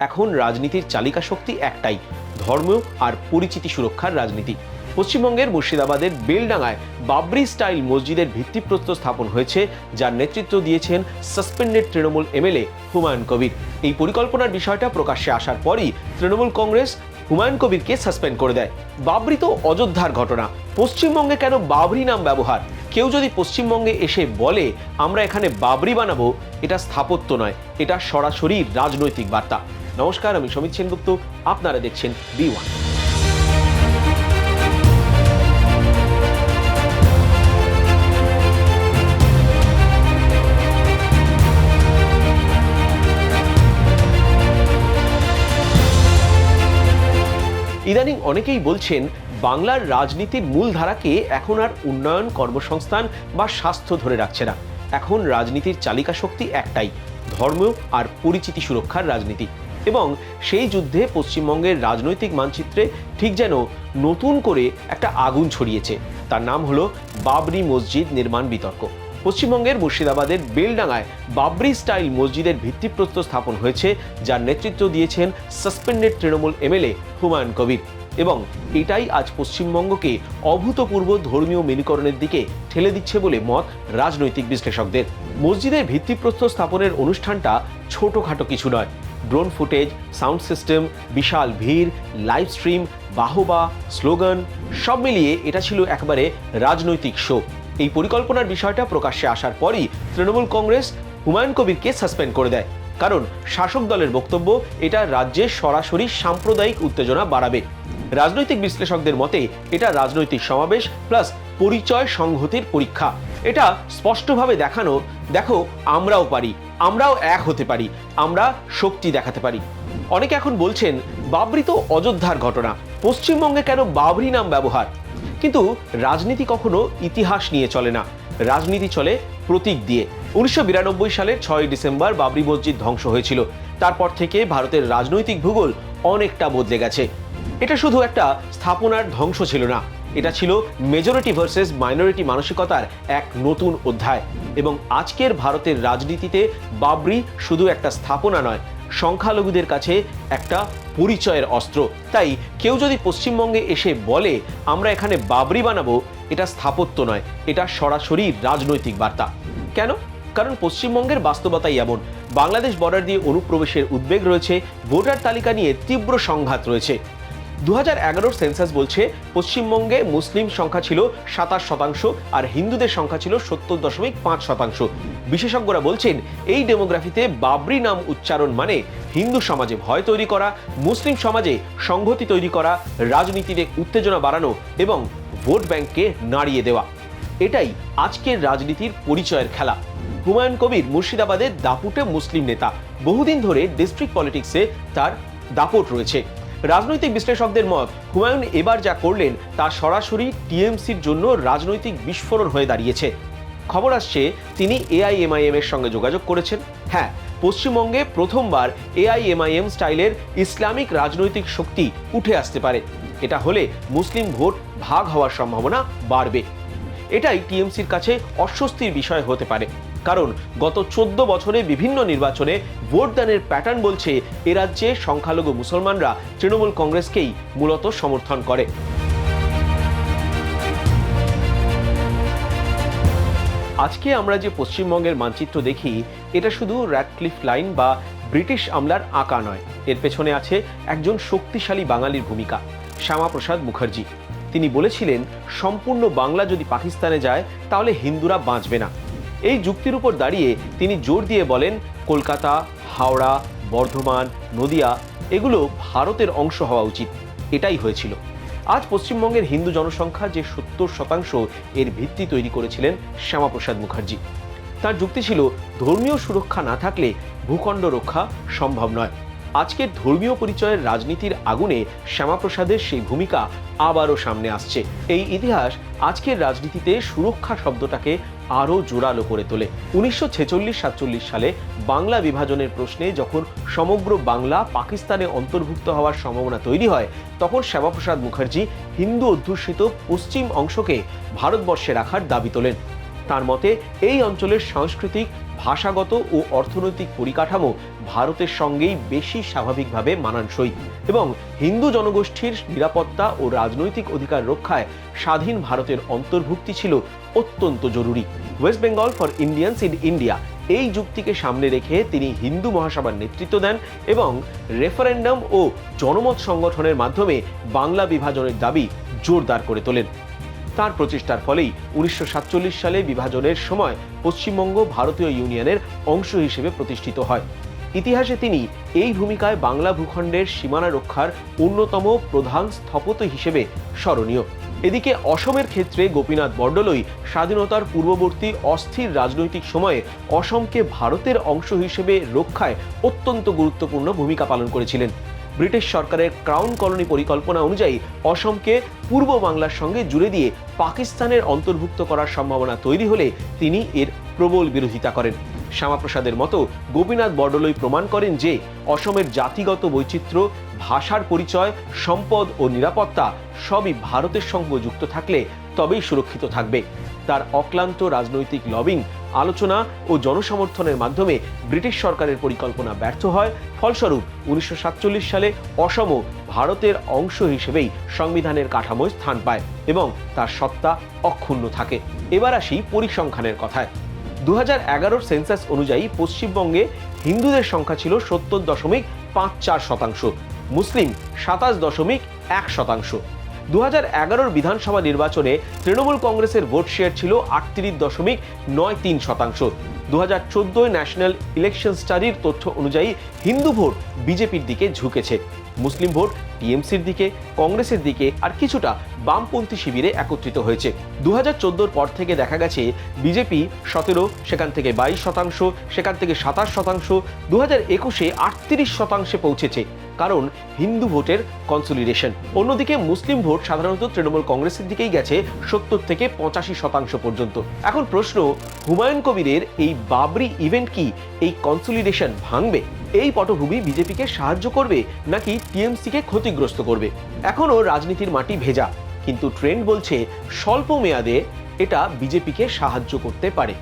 এখন রাজনীতির চালিকা শক্তি একটাই, ধর্ম আর পরিচিতি সুরক্ষার রাজনীতি। পশ্চিমবঙ্গের মুর্শিদাবাদের বেলডাঙ্গায় বাবরি স্টাইল মসজিদের ভিত্তিপ্রস্তর স্থাপন হয়েছে, যার নেতৃত্ব দিয়েছেন সাসপেন্ডেড তৃণমূল এমএলএ হুমায়ুন কবির। এই পরিকল্পনার বিষয়টা প্রকাশ্যে আসার পরই তৃণমূল কংগ্রেস হুমায়ুন কবিরকে সাসপেন্ড করে দেয়। বাবরি তো অযোধ্যার ঘটনা, পশ্চিমবঙ্গে কেন বাবরি নাম ব্যবহার? কেউ যদি পশ্চিমবঙ্গে এসে বলে আমরা এখানে বাবরি বানাবো, এটা স্থাপত্য নয়, এটা সরাসরি রাজনৈতিক বার্তা। নমস্কার, আমি সমিত সেনগুপ্ত, আপনারা দেখছেন B1। ইদানিং অনেকেই বলছেন বাংলার রাজনীতির মূল ধারাকে এখন আর উন্নয়ন, কর্মসংস্থান বা স্বাস্থ্য ধরে রাখছে না। এখন রাজনীতির চালিকা শক্তি একটাই, ধর্ম আর পরিচিতি সুরক্ষার রাজনীতি। এবং সেই যুদ্ধে পশ্চিমবঙ্গের রাজনৈতিক মানচিত্রে ঠিক যেন নতুন করে একটা আগুন ছড়িয়েছে। তার নাম হলো বাবরি মসজিদ নির্মাণ বিতর্ক। পশ্চিমবঙ্গের মুর্শিদাবাদের বেলডাঙ্গায় বাবরি স্টাইল মসজিদের ভিত্তিপ্রস্তর স্থাপন হয়েছে, যার নেতৃত্ব দিয়েছেন সাসপেন্ডেড তৃণমূল এমএলএ হুমায়ুন কবির। এবং এটাই আজ পশ্চিমবঙ্গকে অভূতপূর্ব ধর্মীয় মেরুকরণের দিকে ঠেলে দিচ্ছে বলে মত রাজনৈতিক বিশ্লেষকদের। মসজিদের ভিত্তিপ্রস্তর স্থাপনের অনুষ্ঠানটা ছোটখাটো কিছু নয়। ড্রোন ফুটেজ, সাউন্ড সিস্টেম, বিশাল ভিড়, লাইভ স্ট্রিম, বাহবা, স্লোগান, সব মিলিয়ে এটা ছিল একেবারে রাজনৈতিক শো। এই পরিকল্পনার বিষয়টা প্রকাশ্যে আসার পরই তৃণমূল কংগ্রেস হুমায়ুন কবিরকে সাসপেন্ড করে দেয়, কারণ শাসক দলের বক্তব্য এটা রাজ্যে সরাসরি সাম্প্রদায়িক উত্তেজনা বাড়াবে। রাজনৈতিক বিশ্লেষকদের মতে এটা রাজনৈতিক সমাবেশ প্লাস পরিচয় সংহতির পরীক্ষা। এটা স্পষ্টভাবে দেখানো, দেখো আমরাও পারি, আমরাও এক হতে পারি, আমরা শক্তি দেখাতে পারি। অনেকে এখন বলছেন বাবরি তো অযোধ্যার ঘটনা, পশ্চিমবঙ্গে কেন বাবরি নাম ব্যবহার? কিন্তু রাজনীতি কখনো ইতিহাস নিয়ে চলে না, রাজনীতি চলে প্রতীক দিয়ে। 1992 সালের 6 ডিসেম্বর বাবরি মসজিদ ধ্বংস হয়েছিল। তারপর থেকে ভারতের রাজনৈতিক ভূগোল অনেকটা বদলে গেছে। এটা শুধু একটা স্থাপনার ধ্বংস ছিল না, এটা ছিল মেজরিটি ভার্সেস মাইনরিটি মানসিকতার এক নতুন অধ্যায়। এবং আজকের ভারতের রাজনীতিতে বাবরি শুধু একটা স্থাপনা নয়, সংখ্যালঘুদের কাছে একটা পরিচয়ের অস্ত্র। তাই কেউ যদি পশ্চিমবঙ্গে এসে বলে আমরা এখানে বাবরি বানাবো, এটা স্থাপত্য নয়, এটা সরাসরি রাজনৈতিক বার্তা। কেন? কারণ পশ্চিমবঙ্গের বাস্তবতাই এমন। বাংলাদেশ বর্ডার দিয়ে অনুপ্রবেশের উদ্বেগ রয়েছে, ভোটার তালিকা নিয়ে তীব্র সংঘাত রয়েছে। 2011 সেন্সাস বলছে পশ্চিমবঙ্গে মুসলিম সংখ্যা ছিল 27% আর হিন্দুদের সংখ্যা ছিল 70.5%। বিশেষজ্ঞরা বলছেন এই ডেমোগ্রাফিতে বাবরি নাম উচ্চারণ মানে হিন্দু সমাজে ভয় তৈরি করা, মুসলিম সমাজে সংহতি তৈরি করা, রাজনীতিতে উত্তেজনা বাড়ানো এবং ভোট ব্যাংককে নাড়িয়ে দেওয়া। এটাই আজকের রাজনীতির পরিচয়ের খেলা। হুমায়ুন কবির মুর্শিদাবাদের দাপুটে মুসলিম নেতা, বহুদিন ধরে ডিস্ট্রিক্ট পলিটিক্সে তার দাপট রয়েছে। রাজনৈতিক বিশ্লেষকদের মত হুমায়ুন এবার যা করলেন তা সরাসরি টিএমসির জন্য রাজনৈতিক বিস্ফোরণ হয়ে দাঁড়িয়েছে। খবর আসছে তিনি এআইএমআইএম এর সঙ্গে যোগাযোগ করেছেন। হ্যাঁ, পশ্চিমবঙ্গে প্রথমবার এআইএমআইএম স্টাইলের ইসলামিক রাজনৈতিক শক্তি উঠে আসতে পারে। এটা হলে মুসলিম ভোট ভাগ হওয়ার সম্ভাবনা বাড়বে। এটাই টিএমসির কাছে অস্বস্তির বিষয় হতে পারে, কারণ গত 14 বছরে বিভিন্ন নির্বাচনে ভোটদানের প্যাটার্ন বলছে এ রাজ্যে সংখ্যালঘু মুসলমানরা তৃণমূল কংগ্রেসকেই মূলত সমর্থন করে। আজকে আমরা যে পশ্চিমবঙ্গের মানচিত্র দেখি, এটা শুধু র্যাডক্লিফ লাইন বা ব্রিটিশ আমলার আঁকা নয়। এর পেছনে আছে একজন শক্তিশালী বাঙালির ভূমিকা, শ্যামাপ্রসাদ মুখার্জি। তিনি বলেছিলেন সম্পূর্ণ বাংলা যদি পাকিস্তানে যায় তাহলে হিন্দুরা বাঁচবে না। এই যুক্তির উপর দাঁড়িয়ে তিনি জোর দিয়ে বলেন কলকাতা, হাওড়া, বর্ধমান, নদিয়া এগুলো ভারতের অংশ হওয়া উচিত। এটাই হয়েছিল। আজ পশ্চিমবঙ্গের হিন্দু জনসংখ্যা যে 70%, এর ভিত্তি তৈরি করেছিলেন শ্যামাপ্রসাদ মুখার্জি। তার যুক্তি ছিল ধর্মীয় সুরক্ষা না থাকলে ভূখণ্ড রক্ষা সম্ভব নয়। আজকের ধর্মীয় পরিচয়ের রাজনীতির আগুনে শ্যামাপ্রসাদের সেই ভূমিকা আবারও সামনে আসছে। এই ইতিহাস আজকের রাজনীতিতে সুরক্ষা শব্দটাকে আরও জোরালো করে তোলে। 1946-47 সালে বাংলা বিভাজনের প্রশ্নে যখন সমগ্র বাংলা পাকিস্তানে অন্তর্ভুক্ত হওয়ার সম্ভাবনা তৈরি হয়, তখন শ্যামাপ্রসাদ মুখার্জি হিন্দু অধ্যুষিত পশ্চিম অংশকে ভারতবর্ষে রাখার দাবি তোলেন। তার মতে এই অঞ্চলের সাংস্কৃতিক, ভাষাগত ও অর্থনৈতিক পরিকাঠামো ভারতের সঙ্গেই বেশি স্বাভাবিকভাবে মানানসই এবং হিন্দু জনগোষ্ঠীর নিরাপত্তা ও রাজনৈতিক অধিকার রক্ষায় স্বাধীন ভারতের অন্তর্ভুক্তি ছিল অত্যন্ত জরুরি। West Bengal for Indians in India এই যুক্তিকে সামনে রেখে তিনি হিন্দু মহাসভার নেতৃত্ব দেন এবং রেফারেন্ডাম ও জনমত সংগঠনের মাধ্যমে বাংলা বিভাজনের দাবি জোরদার করে তোলেন। তার প্রচেষ্টার ফলেই 1947 সালে বিভাজনের সময় পশ্চিমবঙ্গ ভারতীয় ইউনিয়নের অংশ হিসেবে প্রতিষ্ঠিত হয়। ইতিহাসে তিনি এই ভূমিকায় বাংলা ভূখণ্ডের সীমানা রক্ষার অন্যতম প্রধান স্থপতি হিসেবে স্মরণীয়। এদিকে অসমের ক্ষেত্রে গোপীনাথ বরদলৈ স্বাধীনতার পূর্ববর্তী অস্থির রাজনৈতিক সময়ে অসমকে ভারতের অংশ হিসেবে রক্ষায় অত্যন্ত গুরুত্বপূর্ণ ভূমিকা পালন করেছিলেন। ব্রিটিশ সরকারের ক্রাউন কলোনি পরিকল্পনা অনুযায়ী অসমকে পূর্ব বাংলার সঙ্গে জুড়ে দিয়ে পাকিস্তানের অন্তর্ভুক্ত করার সম্ভাবনা তৈরি হলে তিনি এর প্রবল বিরোধিতা করেন। শ্যামাপ্রসাদের মতো গোপীনাথ বরদলৈ প্রমাণ করেন যে অসমের জাতিগত বৈচিত্র্য, ভাষার পরিচয়, সম্পদ ও নিরাপত্তা সবই ভারতের সঙ্গে যুক্ত থাকলে তবেই সুরক্ষিত থাকবে। তার অক্লান্ত রাজনৈতিক লবিং, আলোচনা ও জনসমর্থনের মাধ্যমে ব্রিটিশ সরকারের পরিকল্পনা ব্যর্থ হয়। ফলস্বরূপ 1947 সালে অসমও ভারতের অংশ হিসেবেই সংবিধানের কাঠামোয় স্থান পায় এবং তার সত্তা অক্ষুণ্ণ থাকে। এবার আসি পরিসংখ্যানের কথায়। 2011 সেন্সাস অনুযায়ী পশ্চিমবঙ্গে হিন্দুদের সংখ্যা ছিল 70.54%, মুসলিম 27.1%। 2011 বিধানসভা নির্বাচনে তৃণমূল কংগ্রেসের ভোট শেয়ার ছিল 38.93%। 2014 ন্যাশনাল ইলেকশন স্টাডির তথ্য অনুযায়ী হিন্দু ভোট বিজেপির দিকে ঝুঁকেছে, মুসলিম ভোট টিএমসির দিকে, কংগ্রেসের দিকে আর কিছুটা বামপন্থী শিবিরে একত্রিত হয়েছে। 2014 পর থেকে দেখা গেছে বিজেপি 17, সেখান থেকে 22%, সেখান থেকে 27%, 2021-এ 38% পৌঁছেছে, কারণ হিন্দু ভোটের কনসলিডেশন। অন্যদিকে মুসলিম ভোট সাধারণত তৃণমূল কংগ্রেসের দিকেই গেছে 70 থেকে 85% পর্যন্ত। এখন প্রশ্ন, হুমায়ুন কবিরের এই বাবরি ইভেন্ট কি এই কনসলিডেশন ভাঙবে? এই পটভূমি বিজেপিকে সাহায্য করবে নাকি টিএমসিকে ক্ষতিগ্রস্ত করবে? এখনও রাজনীতির মাটি ভেজা, কিন্তু ট্রেন্ড বলছে স্বল্প মেয়াদে এটা বিজেপিকে সাহায্য করতে পারে।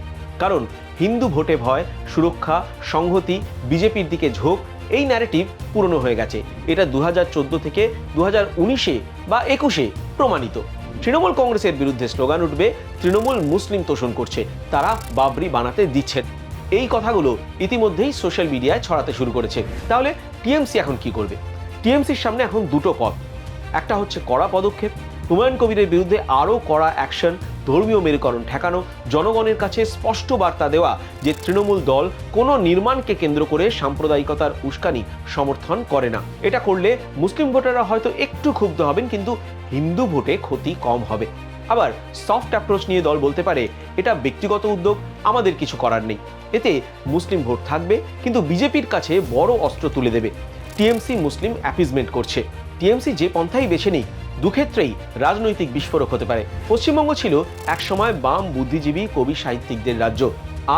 কারণ হিন্দু ভোটে ভয়, সুরক্ষা, সংহতি, বিজেপির দিকে ঝোঁক, এই ন্যারেটিভ পুরনো হয়ে গেছে। এটা 2014 থেকে 2019-এ বা 21-এ প্রমাণিত। তৃণমূল কংগ্রেসের বিরুদ্ধে স্লোগান উঠবে, তৃণমূল মুসলিম তোষণ করছে, তারা বাবরি বানাতে দিচ্ছেন। এই কথাগুলো ইতিমধ্যেই সোশ্যাল মিডিয়ায় ছড়াতে শুরু করেছে। তাহলে টিএমসি এখন কি করবে? টিএমসির সামনে এখন দুটো পথ। একটা হচ্ছে কড়া পদক্ষেপ, হুমায়ুন কবিরের বিরুদ্ধে আরও কড়া অ্যাকশন, ধর্মীয় মেরুকরণ ঠেকানো, জনগণের কাছে স্পষ্ট বার্তা দেওয়া যে তৃণমূল দল কোনো নির্মাণকে কেন্দ্র করে সাম্প্রদায়িকতার উস্কানি সমর্থন করে না। এটা করলে মুসলিম ভোটাররা হয়তো একটু ক্ষুব্ধ হবেন, কিন্তু হিন্দু ভোটে ক্ষতি কম হবে। আবার সফট অ্যাপ্রোচ নিয়ে দল বলতে পারে, এটা ব্যক্তিগত উদ্যোগ, আমাদের কিছু করার নেই। এতে মুসলিম ভোট থাকবে, কিন্তু বিজেপির কাছে বড় অস্ত্র তুলে দেবে। টিএমসি মুসলিম অ্যাপিজমেন্ট করছে। টিএমসি যে পন্থাই বেছে নিক, দুক্ষেত্রেই রাজনৈতিক বিস্ফোরক হতে পারে। পশ্চিমবঙ্গ ছিল একসময় বাম বুদ্ধিজীবী, কবি, সাহিত্যিকদের রাজ্য।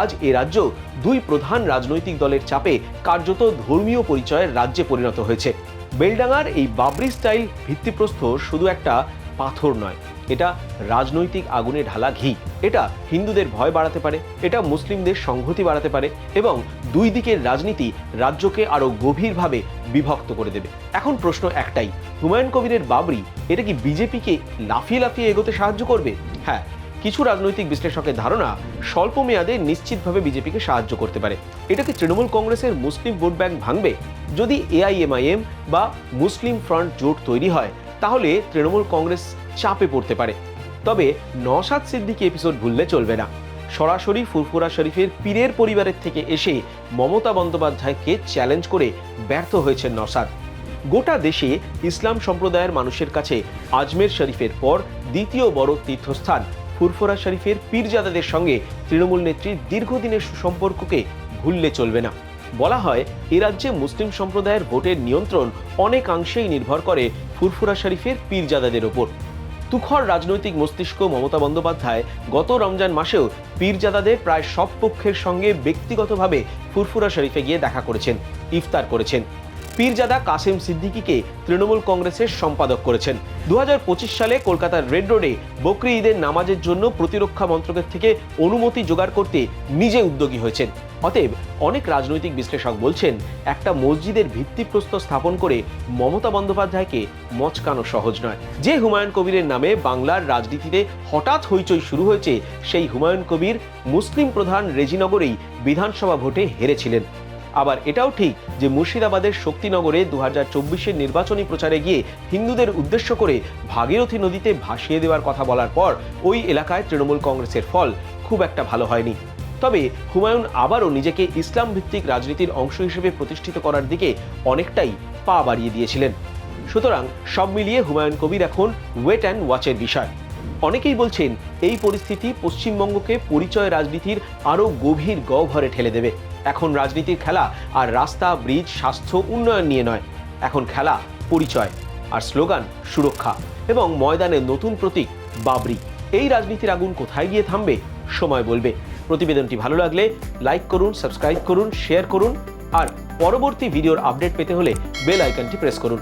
আজ এ রাজ্য দুই প্রধান রাজনৈতিক দলের চাপে কার্যত ধর্মীয় পরিচয়ের রাজ্যে পরিণত হয়েছে। বেলডাঙ্গার এই বাবরি স্টাইল ভিত্তিপ্রস্তর শুধু একটা পাথর নয়, এটা রাজনৈতিক আগুনে ঢালা ঘি। এটা হিন্দুদের ভয় বাড়াতে পারে, এটা মুসলিমদের সংহতি বাড়াতে পারে এবং দুই দিকের রাজনীতি রাজ্যকে আরো গভীরভাবে বিভক্ত করে দেবে। এখন প্রশ্ন একটাই, হুমায়ুন কবিরের বাবরি এটা কি বিজেপিকে লাফিয়ে লাফিয়ে এগোতে সাহায্য করবে? হ্যাঁ, কিছু রাজনৈতিক বিশ্লেষকের ধারণা স্বল্প মেয়াদে নিশ্চিতভাবে বিজেপিকে সাহায্য করতে পারে। এটা কি তৃণমূল কংগ্রেসের মুসলিম ভোট ব্যাংক ভাঙবে? যদি এআইএমআইএম বা মুসলিম ফ্রন্ট জোট তৈরি হয়, তাহলে তৃণমূল কংগ্রেস চাপে পড়তে পারে। তবে নওশাদ সিদ্দিকী এপিসোড ভুললে চলবে না। সরাসরি ফুরফুরা শরীফের পীরের পরিবারের থেকে এসে মমতা বন্দ্যোপাধ্যায়কে চ্যালেঞ্জ করে ব্যর্থ হয়েছেন নওশাদ। গোটা দেশে ইসলাম সম্প্রদায়ের মানুষের কাছে আজমের শরীফের পর দ্বিতীয় বড় তীর্থস্থান ফুরফুরা শরীফের পীরজাদাদের সঙ্গে তৃণমূল নেত্রীর দীর্ঘদিনের সুসম্পর্ককে ভুললে চলবে না। বলা হয়, এ রাজ্যে মুসলিম সম্প্রদায়ের ভোটের নিয়ন্ত্রণ অনেকাংশেই নির্ভর করে ফুরফুরা শরীফের পীরজাদাদের ওপর। তুখর রাজনৈতিক মস্তিষ্ক মমতা বন্দ্যোপাধ্যায় গত রমজান মাসেও পীরজাদাদের প্রায় সব পক্ষের সঙ্গে ব্যক্তিগতভাবে ফুরফুরা শরীফে গিয়ে দেখা করেছেন, ইফতার করেছেন। পীরজাদা কাসেম সিদ্দিকীকে তৃণমূল কংগ্রেসের সম্পাদক করেছেন। 2025 সালে কলকাতার রেড রোডে বকরি ঈদের নামাজের জন্য প্রতিরক্ষা মন্ত্রকের থেকে অনুমতি জোগাড় করতে নিজে উদ্যোগী হয়েছেন। অতএব অনেক রাজনৈতিক বিশ্লেষক বলছেন, একটা মসজিদের ভিত্তিপ্রস্তর স্থাপন করে মমতা বন্দ্যোপাধ্যায়কে মচকানো সহজ নয়। যে হুমায়ুন কবিরের নামে বাংলার রাজনীতিতে হঠাৎ হইচই শুরু হয়েছে, সেই হুমায়ুন কবির মুসলিম প্রধান রেজিনগরেই বিধানসভা ভোটে হেরেছিলেন। আবার এটাও ঠিক যে মুর্শিদাবাদের শক্তিনগরে 2024-এর নির্বাচনী প্রচারে গিয়ে হিন্দুদের উদ্দেশ্য করে ভাগীরথী নদীতে ভাসিয়ে দেওয়ার কথা বলার পর ওই এলাকায় তৃণমূল কংগ্রেসের ফল খুব একটা ভালো হয়নি। তবে হুমায়ুন আবারও নিজেকে ইসলাম ভিত্তিক রাজনীতির অংশ হিসেবে প্রতিষ্ঠিত করার দিকে অনেকটাই পা বাড়িয়ে দিয়েছিলেন। সুতরাং সব মিলিয়ে হুমায়ুন কবির এখন ওয়েট অ্যান্ড ওয়াচের বিষয়। অনেকেই বলছেন, এই পরিস্থিতি পশ্চিমবঙ্গকে পরিচয় রাজনীতির আরও গভীর গহ্বরে ঠেলে দেবে। এখন রাজনীতির খেলা আর রাস্তা, ব্রিজ, স্বাস্থ্য, উন্নয়ন নিয়ে নয়। এখন খেলা পরিচয় আর স্লোগান সুরক্ষা, এবং ময়দানের নতুন প্রতীক বাবরি। এই রাজনীতির আগুন কোথায় গিয়ে থামবে সময় বলবে। প্রতিবেদনটি ভালো লাগলে লাইক করুন, সাবস্ক্রাইব করুন, শেয়ার করুন, আর পরবর্তী ভিডিওর আপডেট পেতে হলে বেল আইকনটি প্রেস করুন।